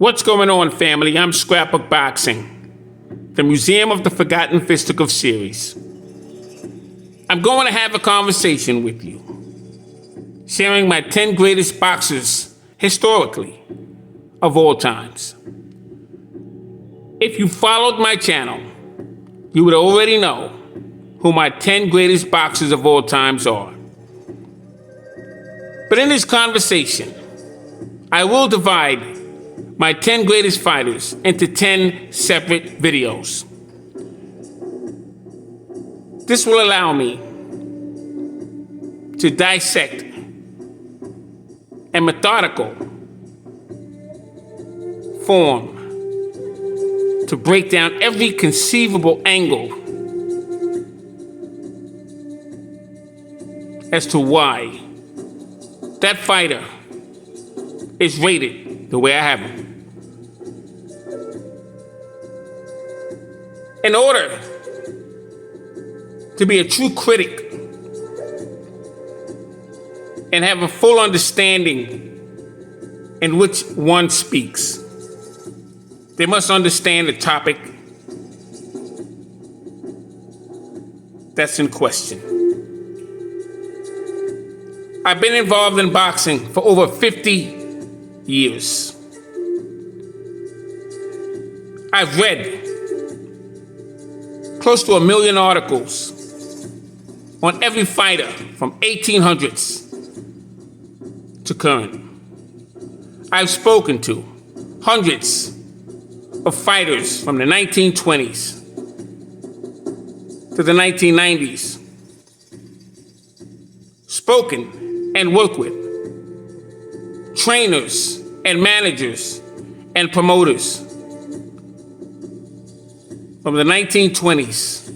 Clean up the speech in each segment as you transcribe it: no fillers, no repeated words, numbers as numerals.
What's going on, family? I'm Scrapbook Boxing, the Museum of the Forgotten Fisticuff series. I'm going to have a conversation with you, sharing my 10 greatest boxers historically of all times. If you followed my channel, you would already know who my 10 greatest boxers of all times are. But in this conversation, I will divide my 10 greatest fighters into 10 separate videos. This will allow me to dissect in methodical form to break down every conceivable angle as to why that fighter is rated the way I have him. In order to be a true critic and have a full understanding in which one speaks, they must understand the topic that's in question. I've been involved in boxing for over 50 years. I've read close to 1 million articles on every fighter from 1800s to current. I've spoken to hundreds of fighters from the 1920s to the 1990s, spoken and worked with trainers and managers and promoters from the 1920s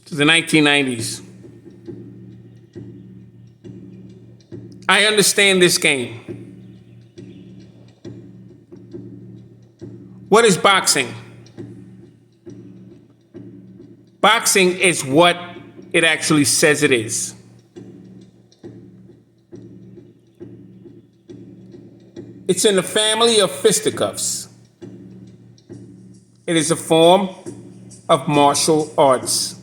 to the 1990s. I understand this game. What is boxing? Boxing is what it actually says it is. It's in the family of fisticuffs. It is a form of martial arts.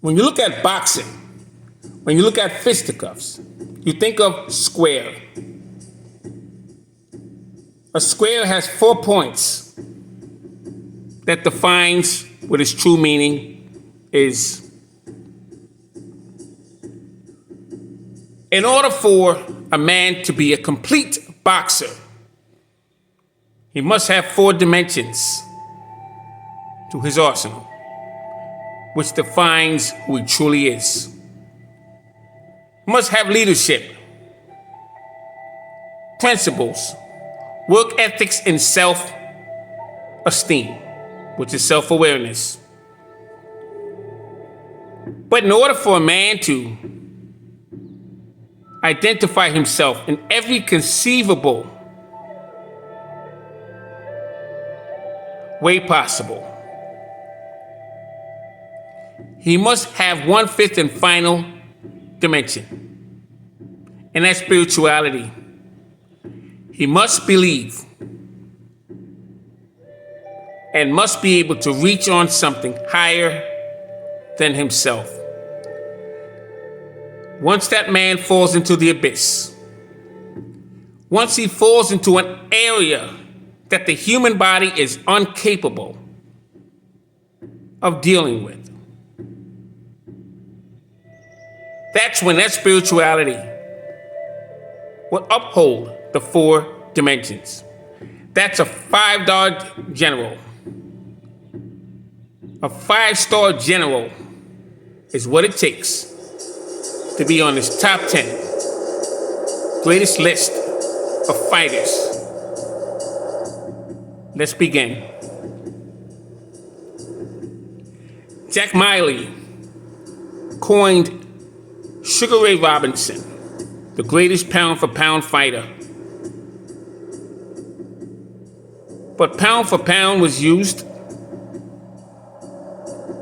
When you look at boxing, when you look at fisticuffs, you think of square. A square has 4 points that defines what its true meaning is. In order for a man to be a complete boxer, he must have 4 dimensions to his arsenal, which defines who he truly is. He must have leadership, principles, work ethics, and self-esteem, which is self-awareness. But in order for a man to identify himself in every conceivable way possible, he must have 1/5 and final dimension, and that's spirituality. He must believe and must be able to reach on something higher than himself. Once that man falls into the abyss, once he falls into an area that the human body is incapable of dealing with, that's when that spirituality will uphold the 4 dimensions. That's a 5-star general. A 5-star general is what it takes to be on this top 10 greatest list of fighters. Let's begin. Jack Miley coined Sugar Ray Robinson the greatest pound-for-pound fighter. But pound for pound was used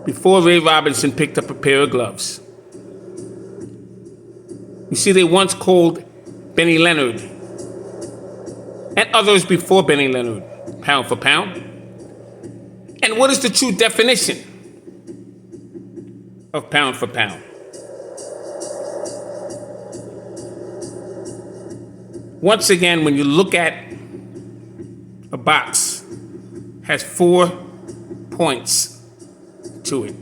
before Ray Robinson picked up a pair of gloves. You see, they once called Benny Leonard and others before Benny Leonard pound for pound. And what is the true definition of pound for pound? Once again, when you look at a box, it has 4 points to it.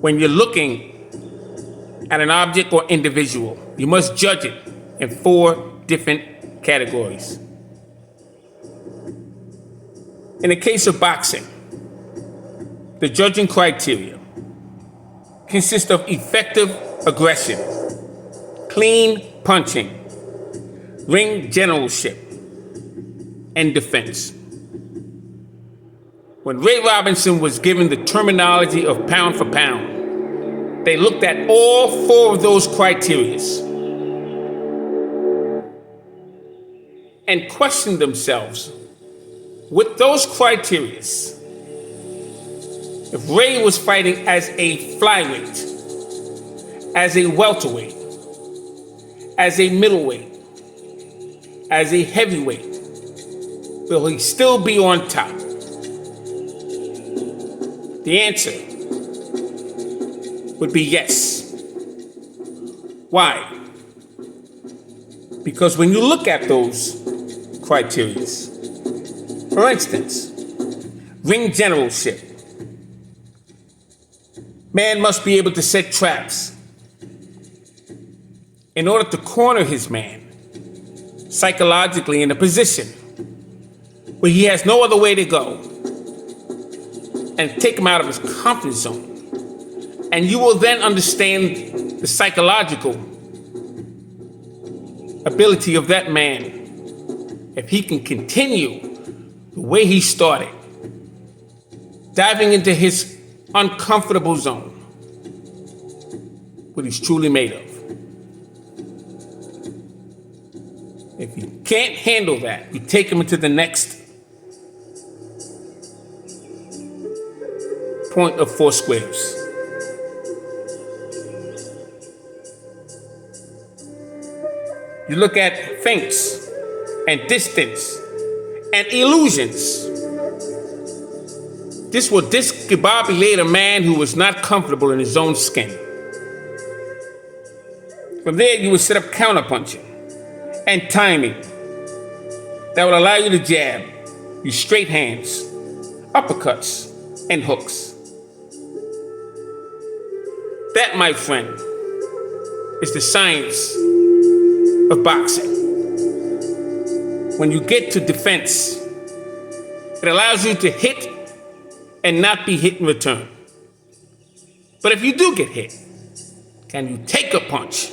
When you're looking at an object or individual, you must judge it in 4 different categories. In the case of boxing, the judging criteria consist of effective aggression, clean punching, ring generalship, and defense. When Ray Robinson was given the terminology of pound for pound, they looked at all 4 of those criteria and questioned themselves, with those criteria, if Ray was fighting as a flyweight, as a welterweight, as a middleweight, as a heavyweight, will he still be on top? The answer would be yes. Why? Because when you look at those criteria, for instance, ring generalship. Man must be able to set traps in order to corner his man psychologically in a position where he has no other way to go and take him out of his comfort zone. And you will then understand the psychological ability of that man if he can continue the way he started, diving into his uncomfortable zone, what he's truly made of. If you can't handle that, you take him into the next point of 4 squares. You look at feints and distance and illusions. This will discombobulate a man who was not comfortable in his own skin. From there, you will set up counterpunching and timing that will allow you to jab, use straight hands, uppercuts, and hooks. That, my friend, is the science of boxing. When you get to defense, it allows you to hit and not be hit in return. But if you do get hit, can you take a punch?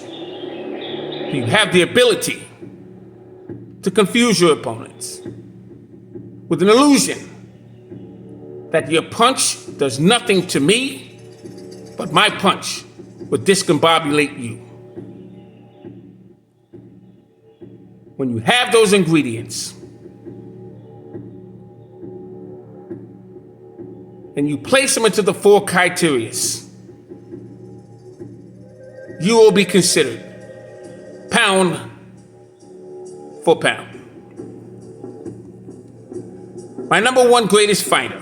You have the ability to confuse your opponents with an illusion that your punch does nothing to me, but my punch will discombobulate you. When you have those ingredients and you place them into the 4 criteria, you will be considered pound for pound. My number 1 greatest fighter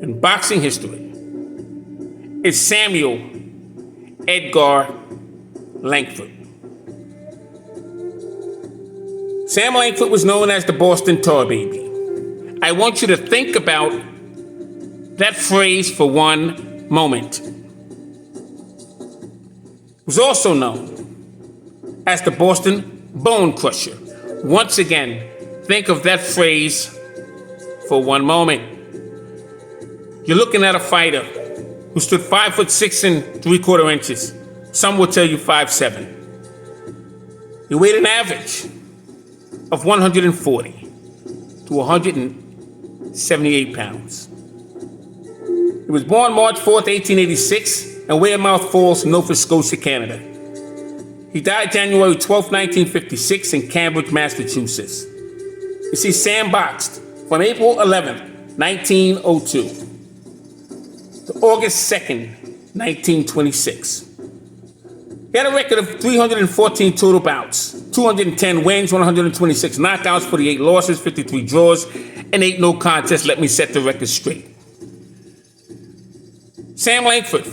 in boxing history is Samuel Edgar Langford. Sam Langford was known as the Boston Tar Baby. I want you to think about that phrase for one moment. He was also known as the Boston Bone Crusher. Once again, think of that phrase for one moment. You're looking at a fighter who stood 5'6" 3/4 inches. Some will tell you 5'7". He weighed an average of 140 to 178 pounds. He was born March 4th, 1886, in Weymouth Falls, Nova Scotia, Canada. He died January 12th, 1956, in Cambridge, Massachusetts. You see, Sam boxed from April 11th, 1902 to August 2nd, 1926. He had a record of 314 total bouts, 210 wins, 126 knockouts, 48 losses, 53 draws, and 8 no contests. Let me set the record straight. Sam Langford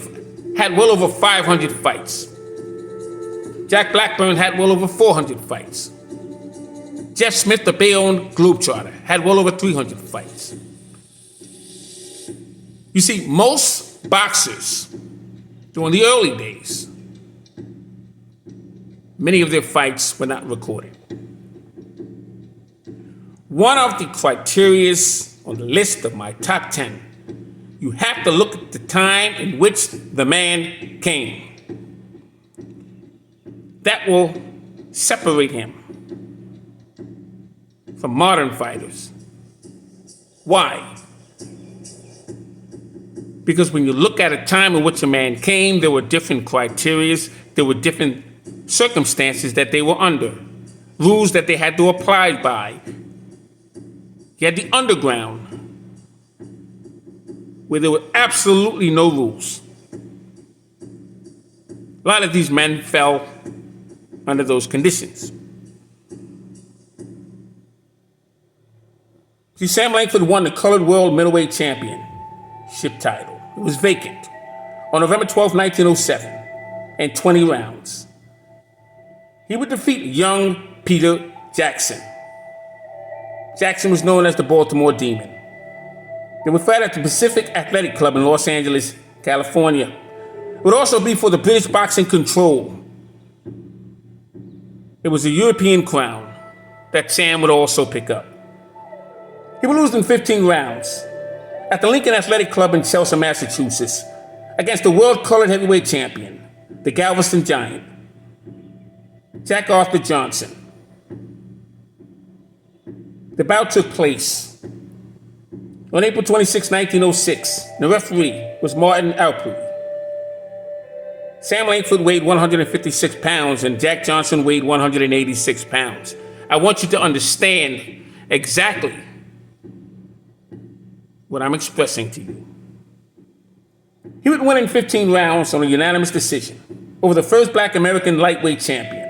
had well over 500 fights. Jack Blackburn had well over 400 fights. Jeff Smith, the Bayonne Globetrotter, had well over 300 fights. You see, most boxers during the early days, many of their fights were not recorded. One of the criteria on the list of my top 10, you have to look at the time in which the man came. That will separate him from modern fighters. Why? Because when you look at a time in which a man came, there were different criteria, there were different circumstances that they were under, rules that they had to apply by. You had the underground, where there were absolutely no rules. A lot of these men fell under those conditions. See, Sam Langford won the Colored World Middleweight Championship title. It was vacant on November 12, 1907, in 20 rounds. He would defeat young Peter Jackson. Jackson was known as the Baltimore Demon. They would fight at the Pacific Athletic Club in Los Angeles, California. It would also be for the British Boxing Control. It was a European crown that Sam would also pick up. He would lose in 15 rounds at the Lincoln Athletic Club in Chelsea, Massachusetts, against the world colored heavyweight champion, the Galveston Giant, Jack Arthur Johnson. The bout took place on April 26, 1906. The referee was Martin Alpry. Sam Langford weighed 156 pounds and Jack Johnson weighed 186 pounds. I want you to understand exactly what I'm expressing to you. He would win in 15 rounds on a unanimous decision over the first black American lightweight champion,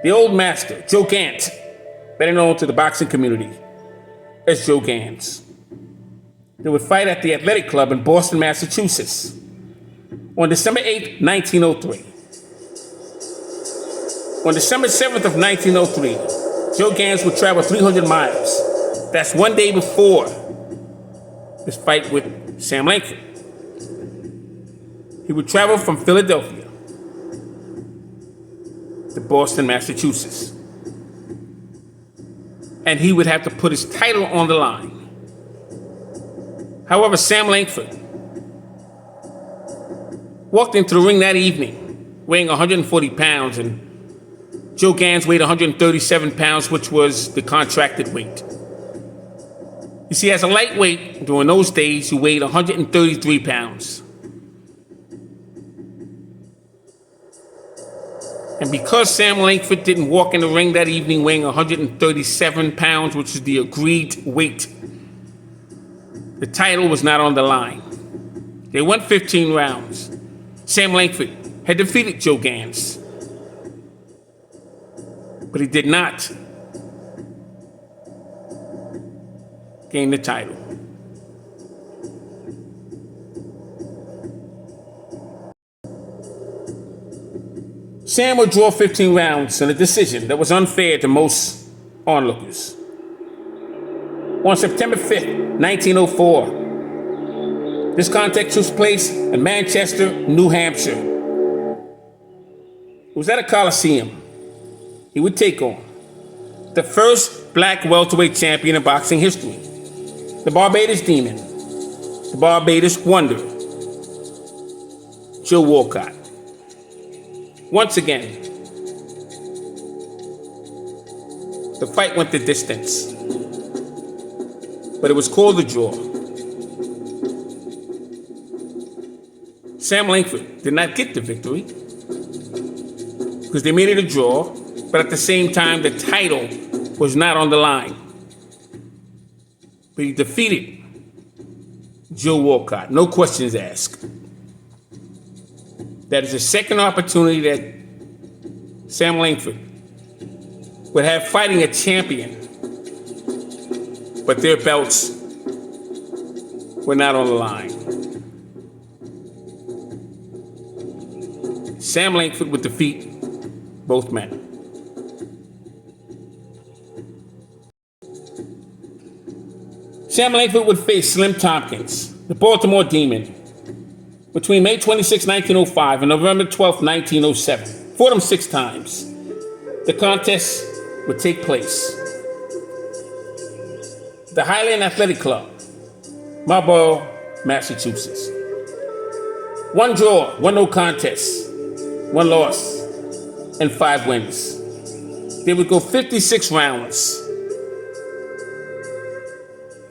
the old master, Joe Gant, better known to the boxing community as Joe Gans. They would fight at the Athletic Club in Boston, Massachusetts on December 8, 1903. On December 7th of 1903, Joe Gans would travel 300 miles. That's one day before his fight with Sam Langford. He would travel from Philadelphia to Boston, Massachusetts. And he would have to put his title on the line. However, Sam Langford walked into the ring that evening weighing 140 pounds, and Joe Gans weighed 137 pounds, which was the contracted weight. You see, as a lightweight, during those days, he weighed 133 pounds. And because Sam Langford didn't walk in the ring that evening weighing 137 pounds, which is the agreed weight, the title was not on the line. They went 15 rounds. Sam Langford had defeated Joe Gans, but he did not gain the title. Sam would draw 15 rounds in a decision that was unfair to most onlookers. On September 5th, 1904, this contest took place in Manchester, New Hampshire. It was at a Coliseum. He would take on the first black welterweight champion in boxing history, the Barbados Demon, the Barbados Wonder, Joe Walcott. Once again, the fight went the distance, but it was called a draw. Sam Langford did not get the victory because they made it a draw, but at the same time, the title was not on the line. But he defeated Joe Walcott, no questions asked. That is the second opportunity that Sam Langford would have fighting a champion, but their belts were not on the line. Sam Langford would defeat both men. Sam Langford would face Slim Tompkins, the Baltimore Demon, between May 26, 1905 and November 12, 1907. Fought him 6 times. The contest would take place at the Highland Athletic Club, Marlborough, Massachusetts. 1 draw, 1 no contest, 1 loss, and 5 wins. They would go 56 rounds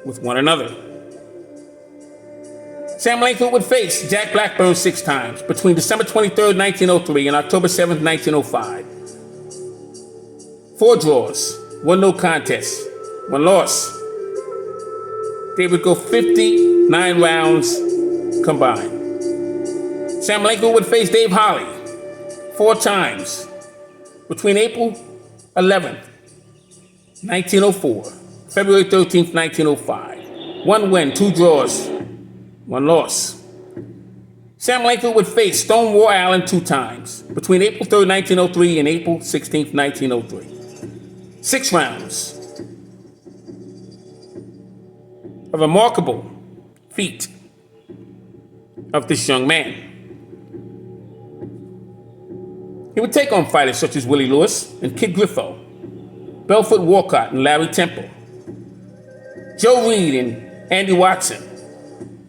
with one another. Sam Langford would face Jack Blackburn 6 times between December 23, 1903 and October 7, 1905. 4 draws, 1 no contest, 1 loss. They would go 59 rounds combined. Sam Langford would face Dave Holly 4 times between April 11th, 1904, February 13th, 1905. 1 win, 2 draws, 1 loss. Sam Langford would face Stonewall Allen 2 times between April 3rd, 1903 and April 16th, 1903. 6 rounds. A remarkable feat of this young man. He would take on fighters such as Willie Lewis and Kid Griffo, Belfort Walcott and Larry Temple, Joe Reed and Andy Watson,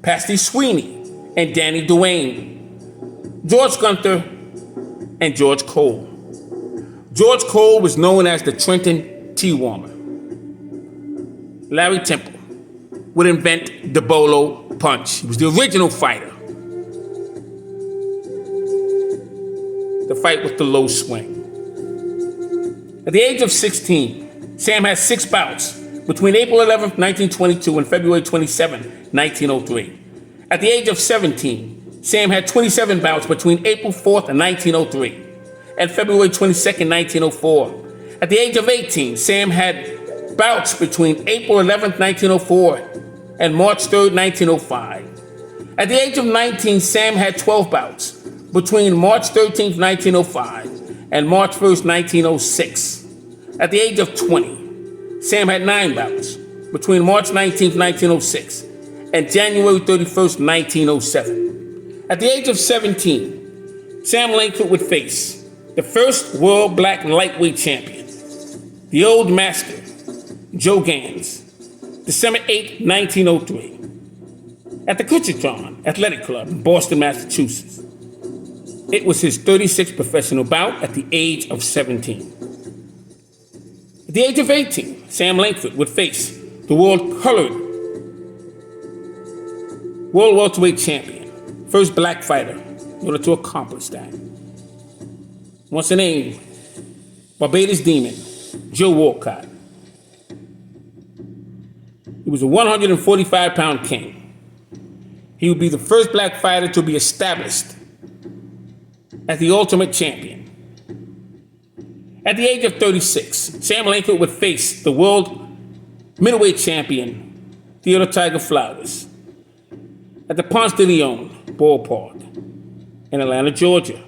Pasty Sweeney and Danny Duane, George Gunther and George Cole. George Cole was known as the Trenton Tea Warmer. Larry Temple would invent the Bolo Punch. He was the original fighter. The fight with the low swing. At the age of 16, Sam had 6 bouts between April 11th, 1922 and February 27, 1903. At the age of 17, Sam had 27 bouts between April 4th, 1903 and February 22nd, 1904. At the age of 18, Sam had bouts between April 11th, 1904 and March 3rd, 1905. At the age of 19, Sam had 12 bouts between March 13th, 1905 and March 1st, 1906. At the age of 20, Sam had 9 bouts between March 19th, 1906 and January 31st, 1907. At the age of 17, Sam Langford would face the first world black lightweight champion, the old master, Joe Gans, December 8, 1903, at the Cushatron Athletic Club in Boston, Massachusetts. It was his 36th professional bout at the age of 17. At the age of 18, Sam Langford would face the world-colored world welterweight champion, first black fighter in order to accomplish that. Once a name, Barbados Demon, Joe Walcott. He was a 145-pound king. He would be the first black fighter to be established as the ultimate champion. At the age of 36, Sam Langford would face the world middleweight champion, Theodore Tiger Flowers, at the Ponce de Leon ballpark in Atlanta, Georgia.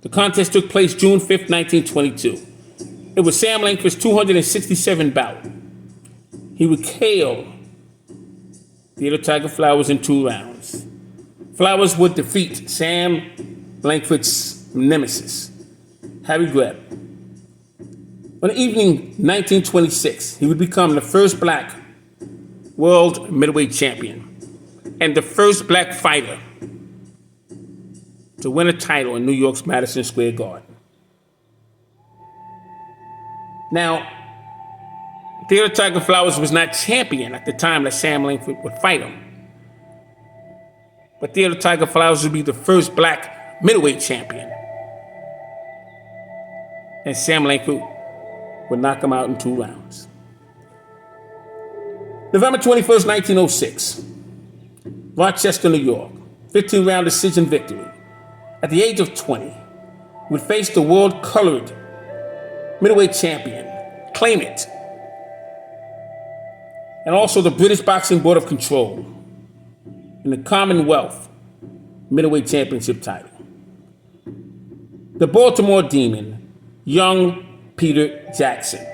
The contest took place June 5th, 1922. It was Sam Langford's 267th bout. He would KO Theodore Tiger Flowers in 2 rounds. Flowers would defeat Sam Langford's nemesis, Harry Greb. On evening 1926, he would become the first black world middleweight champion and the first black fighter to win a title in New York's Madison Square Garden. Now, Theodore Tiger Flowers was not champion at the time that Sam Langford would fight him. But Theodore Tiger Flowers would be the first black middleweight champion. And Sam Langford would knock him out in 2 rounds. November 21st, 1906, Rochester, New York, 15-round decision victory. At the age of 20, would face the world colored middleweight champion, Claim It, and also the British Boxing Board of Control in the Commonwealth middleweight championship title. The Baltimore Demon, young Peter Jackson.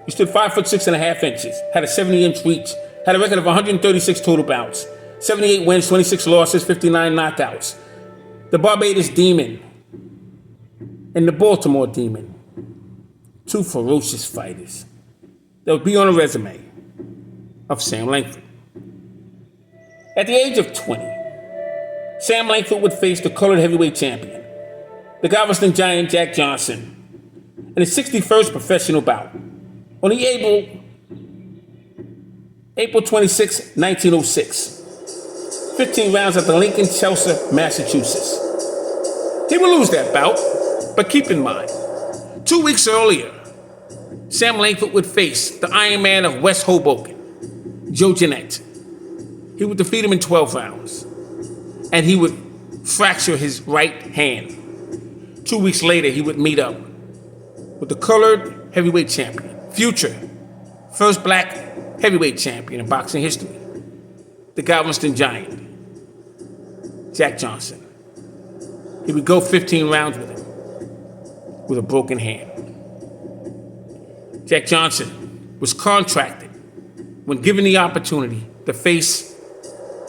He stood 5'6.5" had a 70-inch reach, had a record of 136 total bouts, 78 wins, 26 losses, 59 knockouts. The Barbados Demon and the Baltimore Demon, two ferocious fighters that would be on a resume of Sam Langford. At the age of 20, Sam Langford would face the colored heavyweight champion, the Galveston Giant Jack Johnson, in his 61st professional bout on the April 26, 1906. 15 rounds at the Lincoln Chelsea, Massachusetts. He would lose that bout, but keep in mind, 2 weeks earlier, Sam Langford would face the Iron Man of West Hoboken, Joe Jeanette. He would defeat him in 12 rounds, and he would fracture his right hand. 2 weeks later, he would meet up with the colored heavyweight champion, future first black heavyweight champion in boxing history, the Galveston Giant, Jack Johnson. He would go 15 rounds with him with a broken hand. Jack Johnson was contracted when given the opportunity to face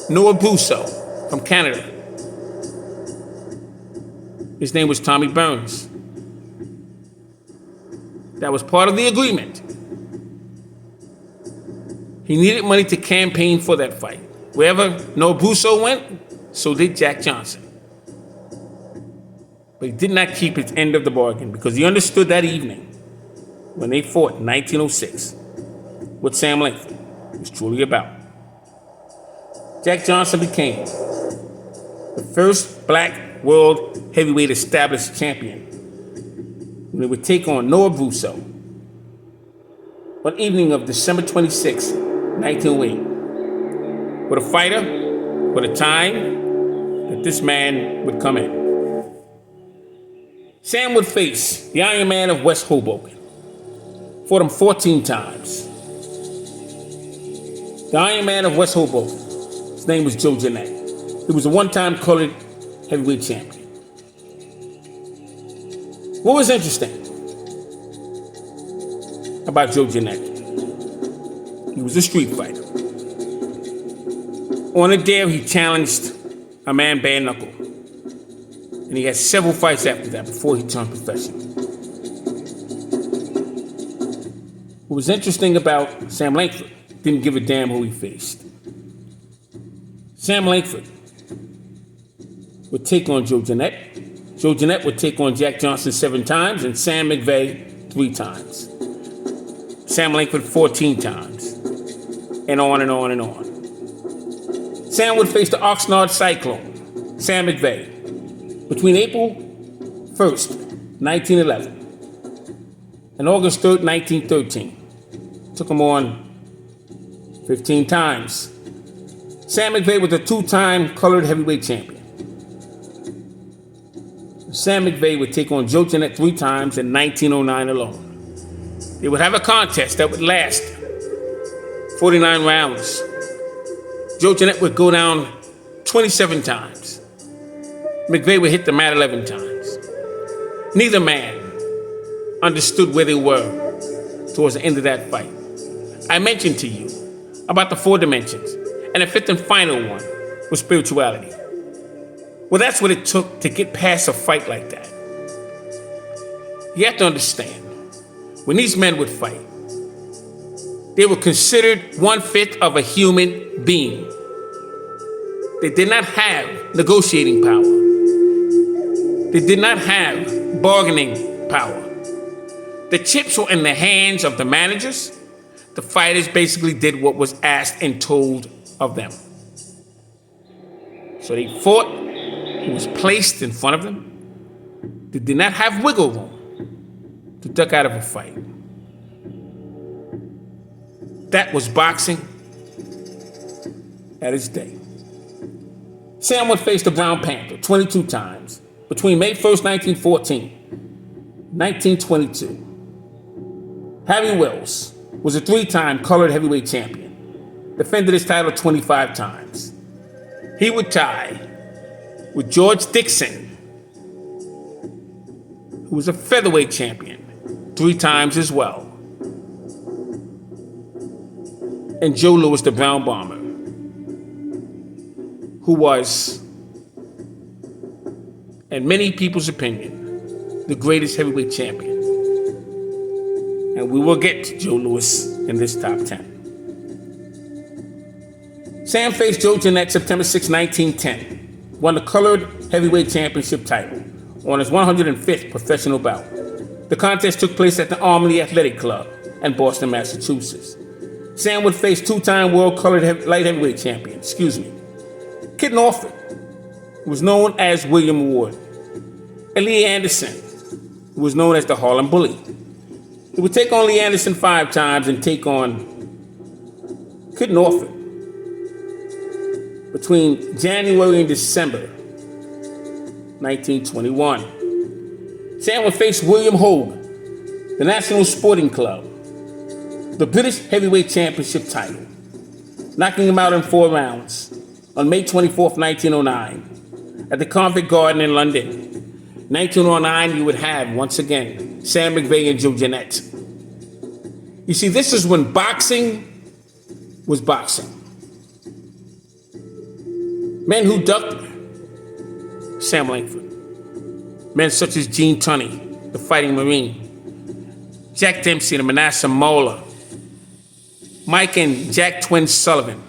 Noah Busso from Canada. His name was Tommy Burns. That was part of the agreement. He needed money to campaign for that fight. Wherever Noah Busso went, so did Jack Johnson. But he did not keep his end of the bargain because he understood that evening when they fought in 1906 what Sam Langford was truly about. Jack Johnson became the first black world heavyweight established champion when they would take on Noah Busso on evening of December 26, 1908, with a fighter, with a time that this man would come in. Sam would face the Iron Man of West Hoboken, fought him 14 times. The Iron Man of West Hoboken, his name was Joe Jeanette. He was a one-time colored heavyweight champion. What was interesting about Joe Jeanette? He was a street fighter. On a dare, he challenged a man bare knuckle. And he had several fights after that before he turned professional. What was interesting about Sam Langford, didn't give a damn who he faced. Sam Langford would take on Joe Jeanette. Joe Jeanette would take on Jack Johnson 7 times and Sam McVeigh 3 times. Sam Langford 14 times. And on and on and on. Sam would face the Oxnard Cyclone, Sam McVeigh, between April 1st, 1911 and August 3rd, 1913. Took him on 15 times. Sam McVeigh was a 2-time colored heavyweight champion. Sam McVeigh would take on Joe Jeanette 3 times in 1909 alone. They would have a contest that would last 49 rounds. Joe Jeanette would go down 27 times. McVeigh would hit the mat 11 times. Neither man understood where they were towards the end of that fight. I mentioned to you about the 4 dimensions, and the 5th and final one was spirituality. Well, that's what it took to get past a fight like that. You have to understand, when these men would fight, they were considered 1/5 of a human being. They did not have negotiating power. They did not have bargaining power. The chips were in the hands of the managers. The fighters basically did what was asked and told of them. So they fought who was placed in front of them. They did not have wiggle room to duck out of a fight. That was boxing at its day. Sam would face the Brown Panther 22 times between May 1st, 1914 1922. Harry Wells was a 3-time colored heavyweight champion, defended his title 25 times. He would tie with George Dixon, who was a featherweight champion 3 times as well, and Joe Louis, the Brown Bomber, who was, in many people's opinion, the greatest heavyweight champion. And we will get to Joe Louis in this top 10. Sam faced Joe Jeanette September 6, 1910, won the colored heavyweight championship title on his 105th professional bout. The contest took place at the Armory Athletic Club in Boston, Massachusetts. Sam would face 2-time world colored light heavyweight champion, Kid Norfolk, who was known as William Ward, and Lee Anderson, who was known as the Harlem Bully. He would take on Lee Anderson 5 times and take on Kid Norfolk between January and December 1921. Sam would face William Hogue, the National Sporting Club, the British Heavyweight Championship title, knocking him out in 4 rounds on May 24, 1909, at the Covent Garden in London. 1909, you would have, once again, Sam McVeigh and Joe Jeanette. You see, this is when boxing was boxing. Men who ducked, Sam Langford. Men such as Gene Tunney, the Fighting Marine, Jack Dempsey, the Manasseh Moeller, Mike and Jack Twin Sullivan.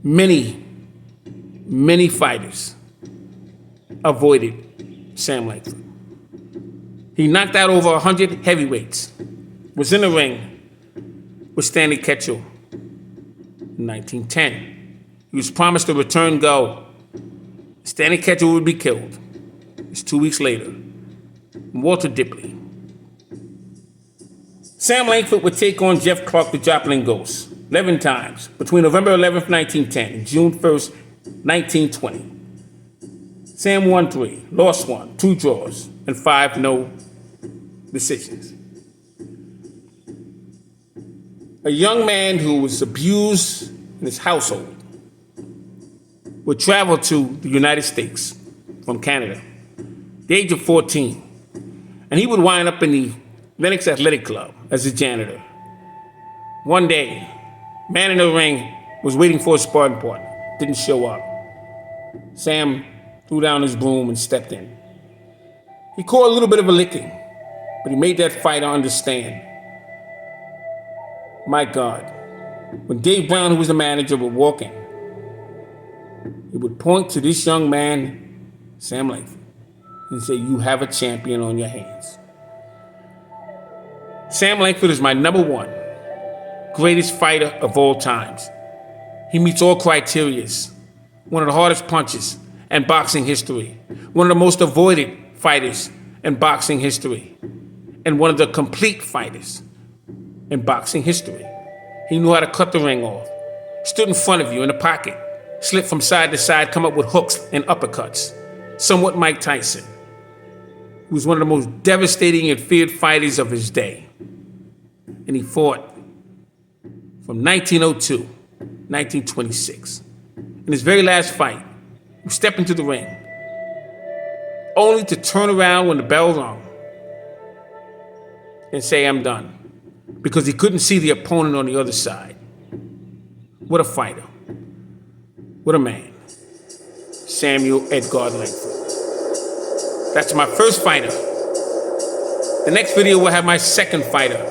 Many fighters avoided Sam Langford. He knocked out over 100 heavyweights, was in the ring with Stanley Ketchel in 1910. He was promised a return go. Stanley Ketchel would be killed. It's 2 weeks later. Walter Dipley. Sam Langford would take on Jeff Clark, the Joplin Ghost, 11 times between November 11th, 1910 and June 1st, 1920. Sam won 3, lost 1, 2 draws, and 5 no decisions. A young man who was abused in his household would travel to the United States from Canada, the age of 14, and he would wind up in the Lenox Athletic Club as a janitor. One day, man in the ring was waiting for a sparring partner, didn't show up. Sam threw down his broom and stepped in. He caught a little bit of a licking, but he made that fighter understand. My God, when Dave Brown, who was the manager, would walk in, he would point to this young man, Sam Langford, and say, "You have a champion on your hands." Sam Langford is my number 1 greatest fighter of all times. He meets all criterias. One of the hardest punches in boxing history. One of the most avoided fighters in boxing history. And one of the complete fighters in boxing history. He knew how to cut the ring off. Stood in front of you in the pocket. Slipped from side to side, come up with hooks and uppercuts. Somewhat Mike Tyson. He was one of the most devastating and feared fighters of his day. And he fought from 1902, 1926. In his very last fight, he would step into the ring, only to turn around when the bell rung and say, "I'm done," because he couldn't see the opponent on the other side. What a fighter. What a man. Samuel Edgar Langford. That's my first fighter. The next video will have my second fighter,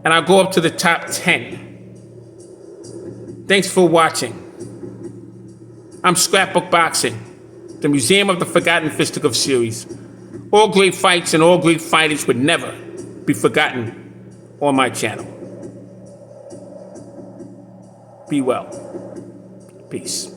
and I'll go up to the top 10. Thanks for watching. I'm Scrapbook Boxing, the Museum of the Forgotten Fisticuff series. All great fights and all great fighters would never be forgotten on my channel. Be well. Peace.